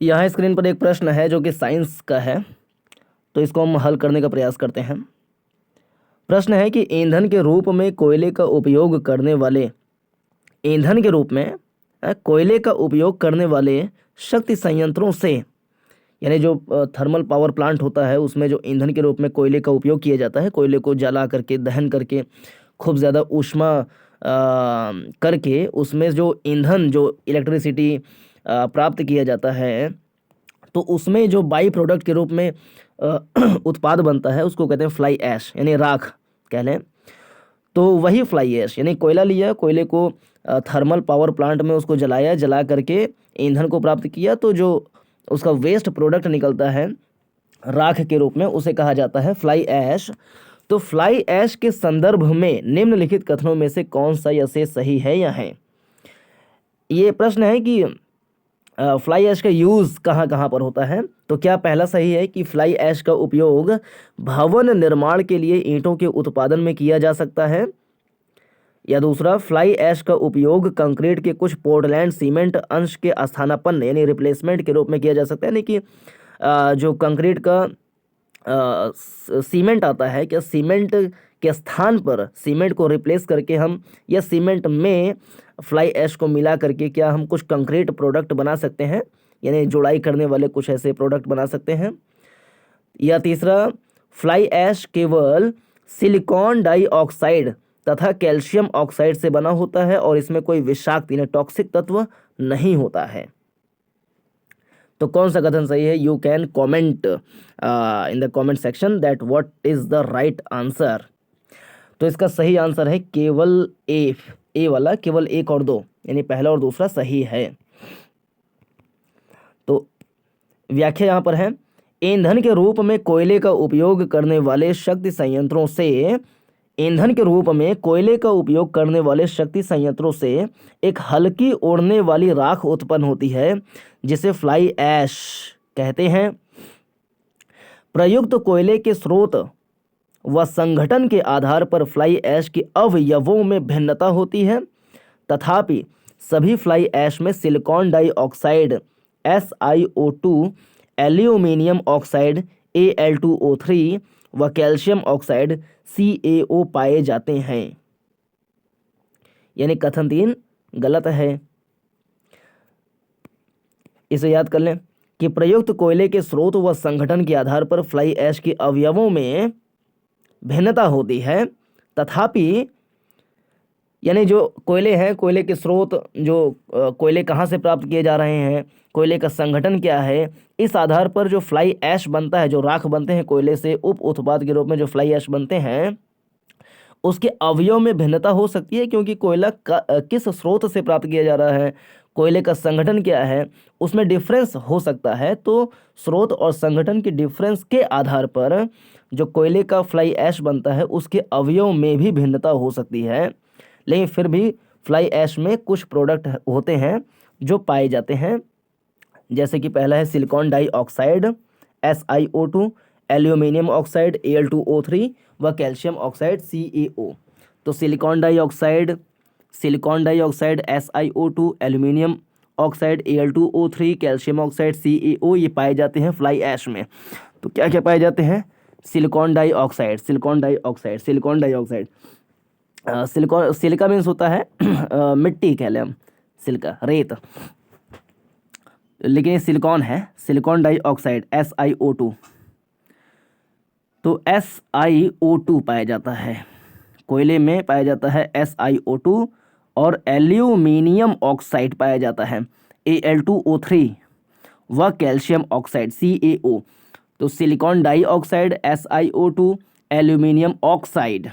यहाँ स्क्रीन पर एक प्रश्न है जो कि साइंस का है, तो इसको हम हल करने का प्रयास करते हैं। प्रश्न है कि ईंधन के रूप में कोयले का उपयोग करने वाले ईंधन के रूप में कोयले का उपयोग करने वाले शक्ति संयंत्रों से, यानी जो थर्मल पावर प्लांट होता है उसमें जो ईंधन के रूप में कोयले का उपयोग किया जाता है, कोयले को जला करके दहन करके खूब ज़्यादा ऊष्मा करके उसमें जो ईंधन जो इलेक्ट्रिसिटी प्राप्त किया जाता है, तो उसमें जो बाई प्रोडक्ट के रूप में उत्पाद बनता है उसको कहते हैं फ्लाई ऐश, यानी राख कह लें। तो वही फ्लाई ऐश यानी कोयला लिया, कोयले को थर्मल पावर प्लांट में उसको जलाया, जला करके ईंधन को प्राप्त किया, तो जो उसका वेस्ट प्रोडक्ट निकलता है राख के रूप में उसे कहा जाता है फ्लाई ऐश। तो फ्लाई ऐश के संदर्भ में निम्नलिखित कथनों में से कौन सा या से सही है या है। ये प्रश्न है कि फ्लाई ऐश का यूज़ कहाँ कहाँ पर होता है। तो क्या पहला सही है कि फ्लाई ऐश का उपयोग भवन निर्माण के लिए ईंटों के उत्पादन में किया जा सकता है, या दूसरा फ्लाई ऐश का उपयोग कंक्रीट के कुछ पोर्टलैंड सीमेंट अंश के स्थानापन्न यानी रिप्लेसमेंट के रूप में किया जा सकता है, यानी कि जो कंक्रीट का सीमेंट आता है, क्या सीमेंट के स्थान पर सीमेंट को रिप्लेस करके हम या सीमेंट में फ्लाई ऐश को मिला करके क्या हम कुछ कंक्रीट प्रोडक्ट बना सकते हैं, यानी जुड़ाई करने वाले कुछ ऐसे प्रोडक्ट बना सकते हैं। या तीसरा, फ्लाई ऐश केवल सिलिकॉन डाइऑक्साइड तथा कैल्शियम ऑक्साइड से बना होता है और इसमें कोई विषाक्त यानी टॉक्सिक तत्व नहीं होता है। तो कौन सा कथन सही है? You can comment in the comment section that what is the right answer. तो इसका सही आंसर है केवल ए वाला, केवल 1 और 2, यानी पहला और दूसरा सही है। तो व्याख्या यहाँ पर है, ईंधन के रूप में कोयले का उपयोग करने वाले शक्ति संयंत्रों से ईंधन के रूप में कोयले का उपयोग करने वाले शक्ति संयंत्रों से एक हल्की उड़ने वाली राख उत्पन्न होती है जिसे फ्लाई ऐश कहते हैं। प्रयुक्त कोयले के स्रोत व संगठन के आधार पर फ्लाई ऐश के अवयवों में भिन्नता होती है, तथापि सभी फ्लाई ऐश में silicon dioxide SiO2, aluminium oxide Al2O3 व कैल्शियम ऑक्साइड CaO पाए जाते हैं। यानी कथन 3 गलत है। इसे याद कर लें कि प्रयुक्त कोयले के स्रोत व संगठन के आधार पर फ्लाई ऐश के अवयवों में भिन्नता होती है, तथापि यानी जो कोयले हैं, कोयले के स्रोत, जो कोयले कहाँ से प्राप्त किए जा रहे हैं, कोयले का संगठन क्या है, इस आधार पर जो फ्लाई ऐश बनता है, जो राख बनते हैं कोयले से उप उत्पाद के रूप में जो फ्लाई ऐश बनते हैं, उसके अवयव में भिन्नता हो सकती है, क्योंकि कोयला किस स्रोत से प्राप्त किया जा रहा है, कोयले का संगठन क्या है, उसमें डिफरेंस हो सकता है। तो स्रोत और संगठन के डिफरेंस के आधार पर जो कोयले का फ्लाई ऐश बनता है उसके अवयव में भी भिन्नता हो सकती है, लेकिन फिर भी फ्लाई ऐश में कुछ प्रोडक्ट होते हैं जो पाए जाते हैं, जैसे कि पहला है silicon dioxide SiO2, aluminium oxide Al2O3 व कैल्शियम ऑक्साइड CaO। तो silicon dioxide SiO2, aluminium oxide Al2O3, calcium oxide CaO ये पाए जाते हैं फ्लाई ऐश में। तो क्या क्या पाए जाते हैं? सिलिकॉन डाइऑक्साइड सिलिका मीन्स होता है मिट्टी कह लें हम, सिलिका रेत, लेकिन ये सिलिकॉन है। सिलिकॉन डाइऑक्साइड SiO2, तो SiO2 पाया जाता है, कोयले में पाया जाता है SiO2, और एल्यूमिनियम ऑक्साइड पाया जाता है Al2O3 व कैल्शियम ऑक्साइड CaO। तो silicon dioxide SiO2, aluminium oxide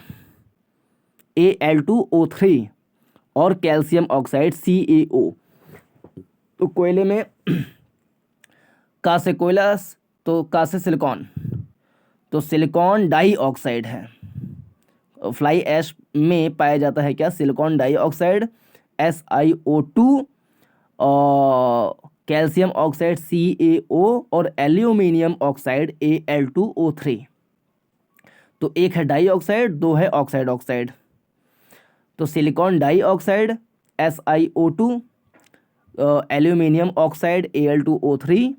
Al2O3 और कैल्शियम ऑक्साइड CaO। तो कोयले में का से कोयला, तो का से सिलिकॉन, तो सिलिकॉन डाइऑक्साइड है। फ्लाई ऐश में पाया जाता है क्या? सिलिकॉन डाइऑक्साइड SiO2 और कैल्शियम ऑक्साइड CaO और एल्यूमिनियम ऑक्साइड Al2O3। तो एक है डाइऑक्साइड, 2 है ऑक्साइड। तो silicon dioxide SiO2 aluminium oxide Al2O3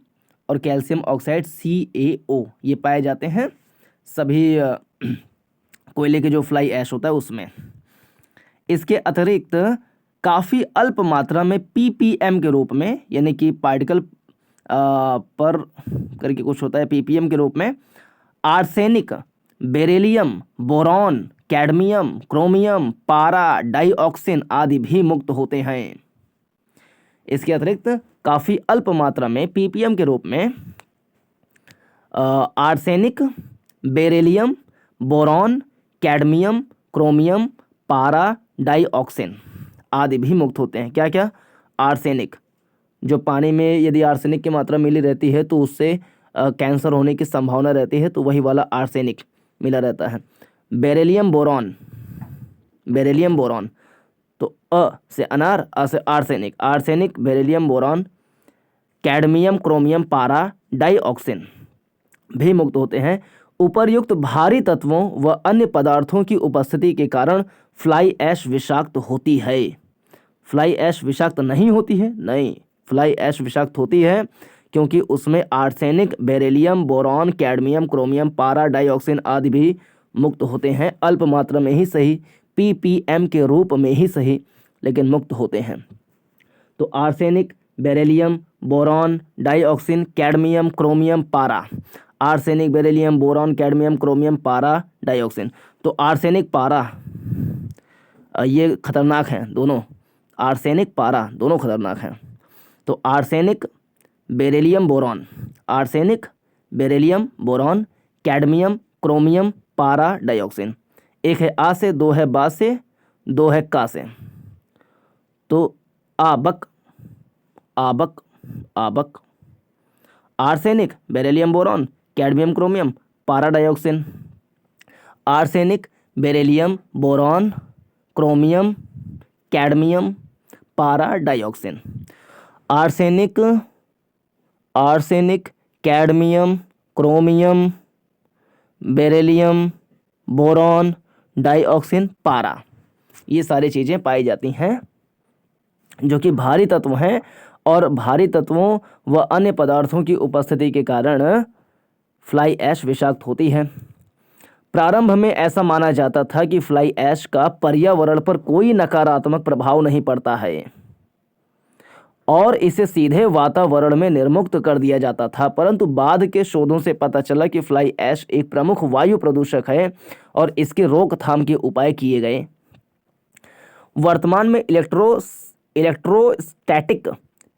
और कैल्शियम ऑक्साइड CaO, ये पाए जाते हैं सभी कोयले के जो फ्लाई ऐश होता है उसमें। इसके अतिरिक्त काफ़ी अल्प मात्रा में ppm के रूप में, यानी कि पार्टिकल पर करके कुछ होता है, ppm के रूप में arsenic, beryllium, boron, cadmium, chromium, पारा, डाइऑक्सिन आदि भी मुक्त होते हैं। इसके अतिरिक्त काफ़ी अल्प मात्रा में ppm के रूप में arsenic, beryllium, boron, cadmium, chromium, पारा, डाइऑक्सिन आदि भी मुक्त होते हैं। क्या क्या? आर्सेनिक, जो पानी में यदि आर्सेनिक की मात्रा मिली रहती है तो उससे कैंसर होने की संभावना रहती है, तो वही वाला आर्सेनिक मिला रहता है। बेरिलियम बोरॉन, बेरिलियम बोरॉन, तो अ से अनार, अ से arsenic, arsenic, beryllium boron, cadmium, chromium, पारा, डाइऑक्सिन भी मुक्त होते हैं। उपर्युक्त भारी तत्वों व अन्य पदार्थों की उपस्थिति के कारण फ्लाई ऐश विषाक्त होती है। फ्लाई ऐश विषाक्त नहीं होती है? नहीं, फ्लाई ऐश विषाक्त होती है क्योंकि उसमें arsenic, beryllium, boron, cadmium, chromium, पारा, डाइऑक्सिन आदि भी मुक्त होते हैं। अल्प मात्रा में ही सही, ppm के रूप में ही सही, लेकिन मुक्त होते हैं। तो arsenic, beryllium, boron, dioxin, cadmium, chromium, पारा, arsenic, beryllium, boron, cadmium, chromium, पारा, डाइऑक्सिन। तो आर्सेनिक, पारा ये खतरनाक हैं दोनों, आर्सेनिक, पारा दोनों खतरनाक हैं। तो arsenic, beryllium, boron, arsenic, beryllium, boron, cadmium, chromium, पारा, डाइऑक्सिन। एक है आ से, दो है बा से, दो है का से। तो आबक, आबक, आबक, arsenic, beryllium, boron, cadmium, chromium, पारा, dioxin. Arsenic, beryllium, boron, chromium, cadmium, पारा, dioxin. Arsenic, arsenic, cadmium, chromium, beryllium, boron, dioxin, पारा, ये सारी चीज़ें पाई जाती हैं जो कि भारी तत्व हैं, और भारी तत्वों व अन्य पदार्थों की उपस्थिति के कारण फ्लाई ऐश विषाक्त होती है। प्रारंभ में ऐसा माना जाता था कि फ्लाई ऐश का पर्यावरण पर कोई नकारात्मक प्रभाव नहीं पड़ता है और इसे सीधे वातावरण में निर्मुक्त कर दिया जाता था, परंतु बाद के शोधों से पता चला कि फ्लाई ऐश एक प्रमुख वायु प्रदूषक है और इसके रोकथाम के उपाय किए गए। वर्तमान में इलेक्ट्रोस्टैटिक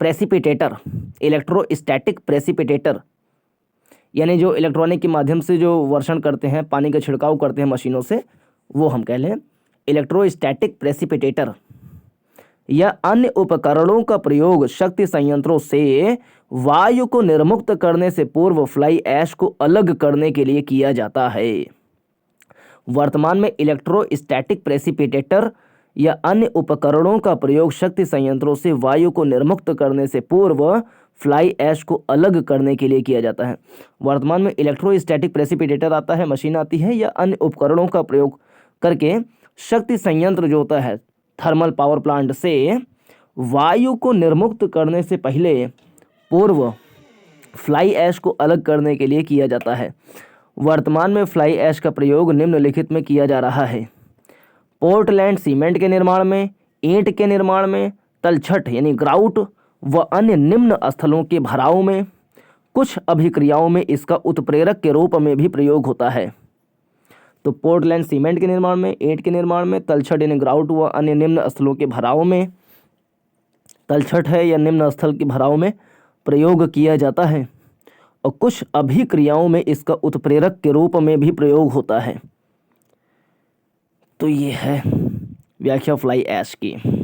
प्रेसिपिटेटर यानी जो इलेक्ट्रॉनिक के माध्यम से जो वर्षण करते हैं, पानी का छिड़काव करते हैं मशीनों से, वो हम कह लें इलेक्ट्रोस्टैटिक प्रेसिपिटेटर, या अन्य उपकरणों का प्रयोग शक्ति संयंत्रों से वायु को निर्मुक्त करने से पूर्व फ्लाई ऐश को अलग करने के लिए किया जाता है। वर्तमान में इलेक्ट्रोस्टैटिक प्रेसिपिटेटर या अन्य उपकरणों का प्रयोग शक्ति संयंत्रों से वायु को निर्मुक्त करने से पूर्व फ्लाई ऐश को अलग करने के लिए किया जाता है। वर्तमान में इलेक्ट्रोस्टैटिक प्रेसिपिटेटर आता है, मशीन आती है, या अन्य उपकरणों का प्रयोग करके शक्ति संयंत्र जो होता है थर्मल पावर प्लांट से वायु को निर्मुक्त करने से पहले पूर्व फ्लाई ऐश को अलग करने के लिए किया जाता है। वर्तमान में फ्लाई ऐश का प्रयोग निम्नलिखित में किया जा रहा है: पोर्टलैंड सीमेंट के निर्माण में, ईंट के निर्माण में, तलछट यानी ग्राउट व अन्य निम्न स्थलों के भराव में। कुछ अभिक्रियाओं में इसका उत्प्रेरक के रूप में भी प्रयोग होता है। तो पोर्टलैंड सीमेंट के निर्माण में, ईंट के निर्माण में, तलछट यानी ग्राउट व अन्य निम्न स्थलों के भराव में, तलछट है या निम्न स्थल के भराव में प्रयोग किया जाता है, और कुछ अभिक्रियाओं में इसका उत्प्रेरक के रूप में भी प्रयोग होता है। तो ये है व्याख्या फ्लाई ऐश की।